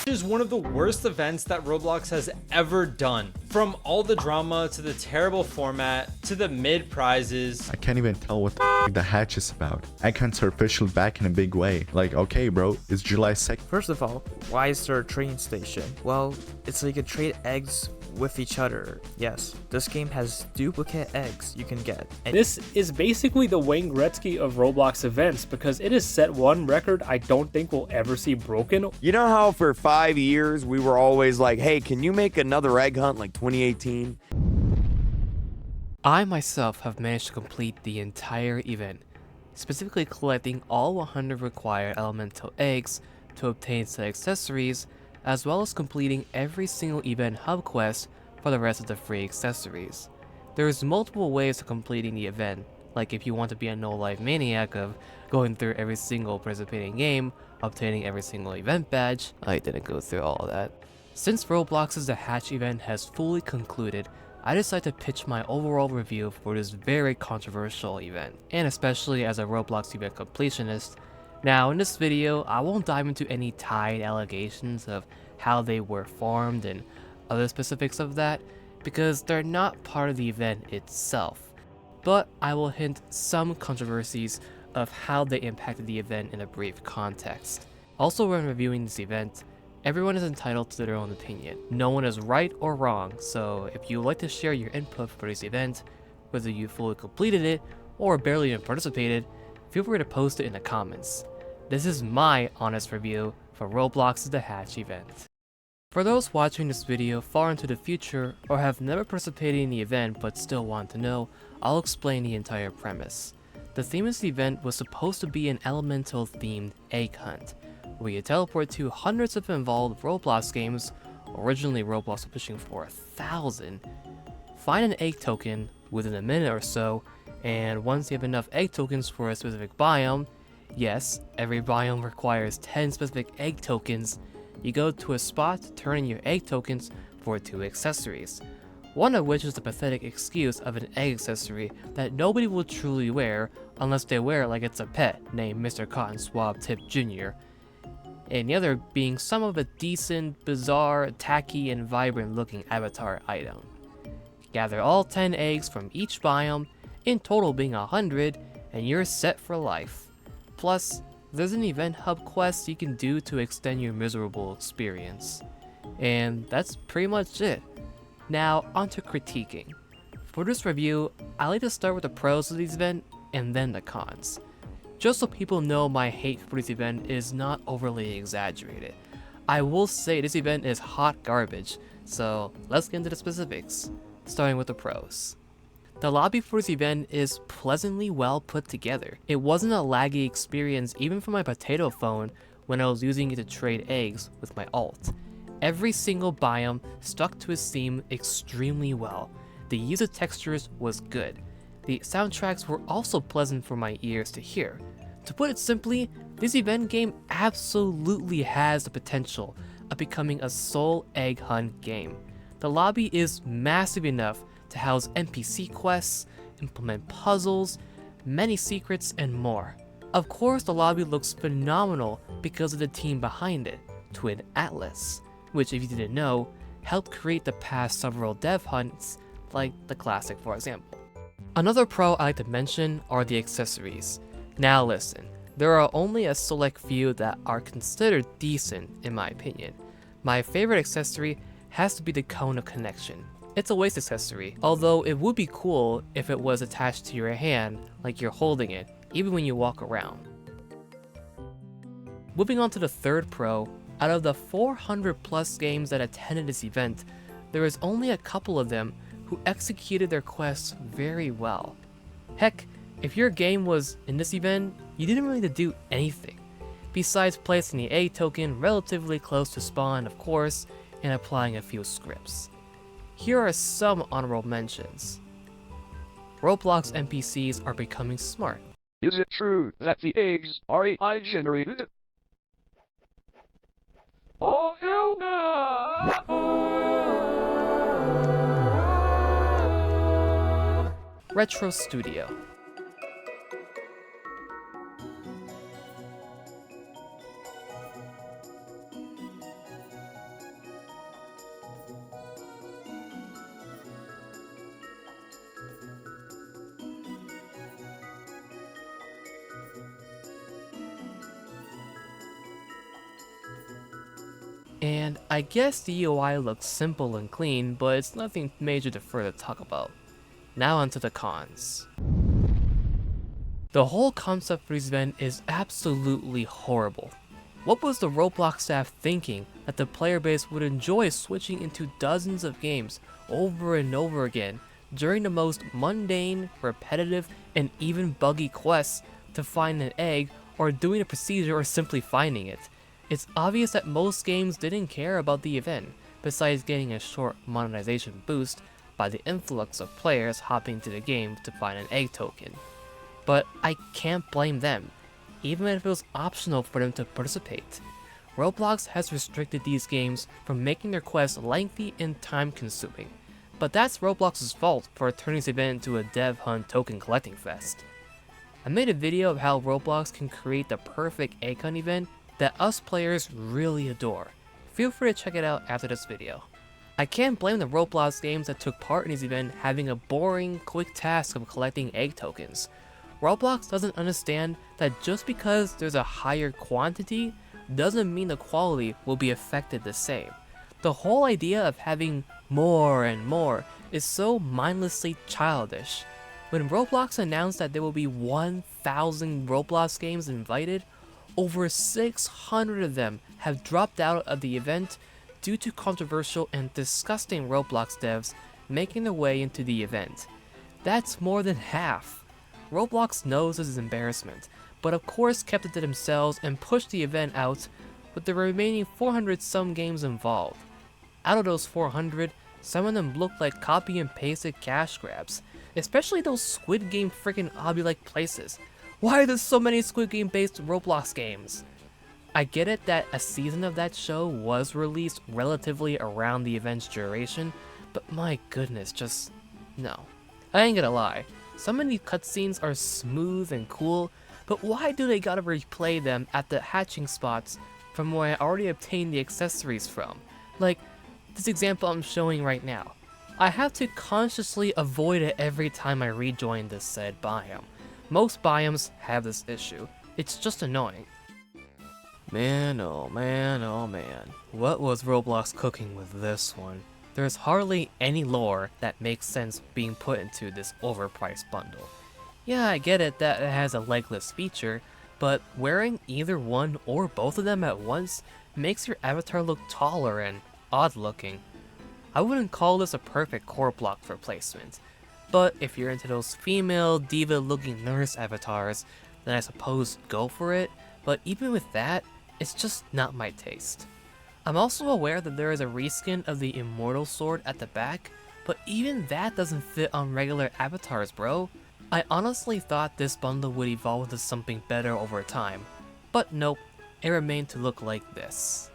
is one of the worst events that Roblox has ever done. From all the drama to the terrible format to the mid prizes. I can't even tell what the hatch is about. Egg hunts are official back in a big way. Like, okay bro, it's July 2nd. First of all, why is there a train station? Well, it's so you can trade eggs with each other. Yes, this game has duplicate eggs you can get. And this is basically the Wayne Gretzky of Roblox events because it has set one record I don't think we'll ever see broken. You know how for 5 years we were always like, hey, can you make another egg hunt like 2018? I myself have managed to complete the entire event, specifically collecting all 100 required elemental eggs to obtain said accessories, as well as completing every single event hub quest for the rest of the free accessories. There's multiple ways of completing the event, like if you want to be a no-life maniac of going through every single participating game, obtaining every single event badge. I didn't go through all of that. Since Roblox's The Hatch event has fully concluded, I decided to pitch my overall review for this very controversial event, and especially as a Roblox event completionist. Now in this video, I won't dive into any tied allegations of how they were formed and other specifics of that, because they're not part of the event itself, but I will hint some controversies of how they impacted the event in a brief context. Also, when reviewing this event, everyone is entitled to their own opinion. No one is right or wrong, so if you would like to share your input for this event, whether you fully completed it or barely even participated, feel free to post it in the comments. This is my honest review for Roblox's The Hatch event. For those watching this video far into the future or have never participated in the event but still want to know, I'll explain the entire premise. The theme of this event was supposed to be an elemental themed egg hunt, where you teleport to hundreds of involved Roblox games. Originally Roblox was pushing for 1,000. Find an egg token within a minute or so, and once you have enough egg tokens for a specific biome, yes, every biome requires 10 specific egg tokens, you go to a spot to turn in your egg tokens for 2 accessories. One of which is the pathetic excuse of an egg accessory that nobody will truly wear unless they wear it like it's a pet named Mr. Cotton Swab Tip Jr. And the other being some of a decent, bizarre, tacky, and vibrant looking avatar item. Gather all 10 eggs from each biome, in total being 100, and you're set for life. Plus, there's an event hub quest you can do to extend your miserable experience. And that's pretty much it. Now, onto critiquing. For this review, I like to start with the pros of this event, and then the cons. Just so people know my hate for this event is not overly exaggerated. I will say this event is hot garbage, so let's get into the specifics, starting with the pros. The lobby for this event is pleasantly well put together. It wasn't a laggy experience even for my potato phone when I was using it to trade eggs with my alt. Every single biome stuck to its theme extremely well. The use of textures was good. The soundtracks were also pleasant for my ears to hear. To put it simply, this event game absolutely has the potential of becoming a sole egg hunt game. The lobby is massive enough to house NPC quests, implement puzzles, many secrets, and more. Of course, the lobby looks phenomenal because of the team behind it, Twin Atlas, which, if you didn't know, helped create the past several dev hunts, like the classic for example. Another pro I like to mention are the accessories. Now listen, there are only a select few that are considered decent in my opinion. My favorite accessory has to be the Cone of Connection. It's a waist accessory, although it would be cool if it was attached to your hand like you're holding it, even when you walk around. Moving on to the third pro, out of the 400 plus games that attended this event, there is only a couple of them who executed their quests very well. Heck, if your game was in this event, you didn't really need to do anything, besides placing the egg token relatively close to spawn of course, and applying a few scripts. Here are some honorable mentions. Roblox NPCs are becoming smart. Is it true that the eggs are AI generated? Oh hell no! Retro Studio. And I guess the UI looks simple and clean, but it's nothing major to further talk about. Now onto the cons. The whole concept for this event is absolutely horrible. What was the Roblox staff thinking that the player base would enjoy switching into dozens of games over and over again during the most mundane, repetitive, and even buggy quests to find an egg, or doing a procedure, or simply finding it? It's obvious that most games didn't care about the event, besides getting a short monetization boost by the influx of players hopping to the game to find an egg token. But I can't blame them, even if it was optional for them to participate. Roblox has restricted these games from making their quests lengthy and time consuming, but that's Roblox's fault for turning this event into a dev hunt token collecting fest. I made a video of how Roblox can create the perfect egg hunt event that us players really adore. Feel free to check it out after this video. I can't blame the Roblox games that took part in this event having a boring, quick task of collecting egg tokens. Roblox doesn't understand that just because there's a higher quantity doesn't mean the quality will be affected the same. The whole idea of having more and more is so mindlessly childish. When Roblox announced that there will be 1,000 Roblox games invited, over 600 of them have dropped out of the event due to controversial and disgusting Roblox devs making their way into the event. That's more than half. Roblox knows this is embarrassment, but of course kept it to themselves and pushed the event out with the remaining 400 some games involved. Out of those 400, some of them looked like copy and pasted cash grabs, especially those Squid Game freaking obby-like places. Why are there so many Squid Game based Roblox games? I get it that a season of that show was released relatively around the event's duration, but my goodness, just no. I ain't gonna lie, some of these cutscenes are smooth and cool, but why do they gotta replay them at the hatching spots from where I already obtained the accessories from? Like, this example I'm showing right now. I have to consciously avoid it every time I rejoin this said biome. Most biomes have this issue. It's just annoying. Man, oh man, oh man. What was Roblox cooking with this one? There's hardly any lore that makes sense being put into this overpriced bundle. Yeah, I get it that it has a legless feature, but wearing either one or both of them at once makes your avatar look taller and odd looking. I wouldn't call this a perfect core block for placement, but if you're into those female diva looking nurse avatars, then I suppose go for it, but even with that, it's just not my taste. I'm also aware that there is a reskin of the Immortal Sword at the back, but even that doesn't fit on regular avatars, bro. I honestly thought this bundle would evolve into something better over time, but nope, it remained to look like this.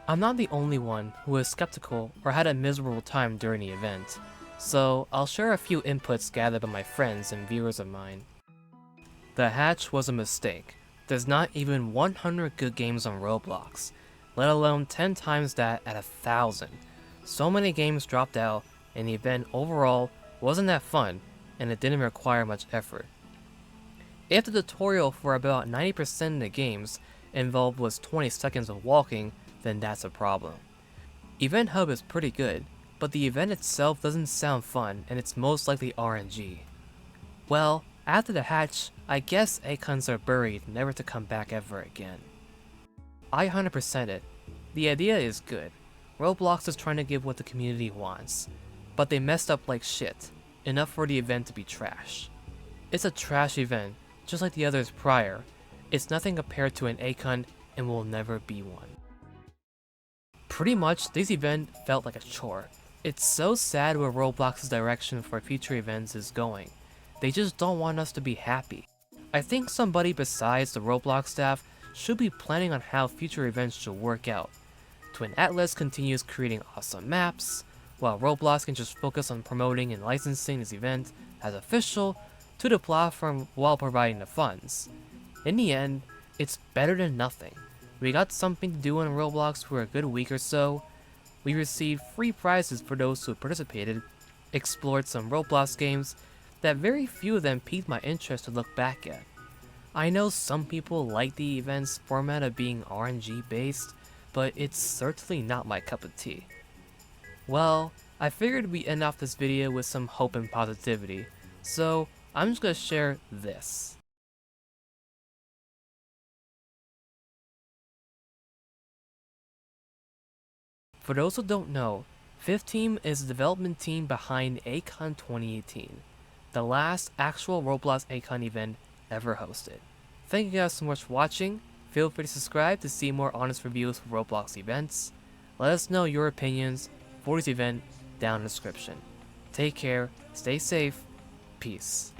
I'm not the only one who was skeptical or had a miserable time during the event, so I'll share a few inputs gathered by my friends and viewers of mine. The hatch was a mistake. There's not even 100 good games on Roblox, let alone 10 times that at 1,000. So many games dropped out, and the event overall wasn't that fun, and it didn't require much effort. If the tutorial for about 90% of the games involved was 20 seconds of walking, then that's a problem. Event Hub is pretty good, but the event itself doesn't sound fun, and it's most likely RNG. Well, after the hatch, I guess egg hunts are buried, never to come back ever again. I 100% it. The idea is good. Roblox is trying to give what the community wants, but they messed up like shit, enough for the event to be trash. It's a trash event, just like the others prior. It's nothing compared to an egg hunt and will never be one. Pretty much, this event felt like a chore. It's so sad where Roblox's direction for future events is going. They just don't want us to be happy. I think somebody besides the Roblox staff should be planning on how future events should work out. Twin Atlas continues creating awesome maps, while Roblox can just focus on promoting and licensing this event as official to the platform while providing the funds. In the end, it's better than nothing. We got something to do on Roblox for a good week or so. We received free prizes for those who participated, explored some Roblox games that very few of them piqued my interest to look back at. I know some people like the event's format of being RNG based, but it's certainly not my cup of tea. Well, I figured we end off this video with some hope and positivity, so I'm just gonna share this. For those who don't know, 5th Team is the development team behind ACON 2018, the last actual Roblox ACON event ever hosted. Thank you guys so much for watching. Feel free to subscribe to see more honest reviews for Roblox events. Let us know your opinions for this event down in the description. Take care, stay safe, peace.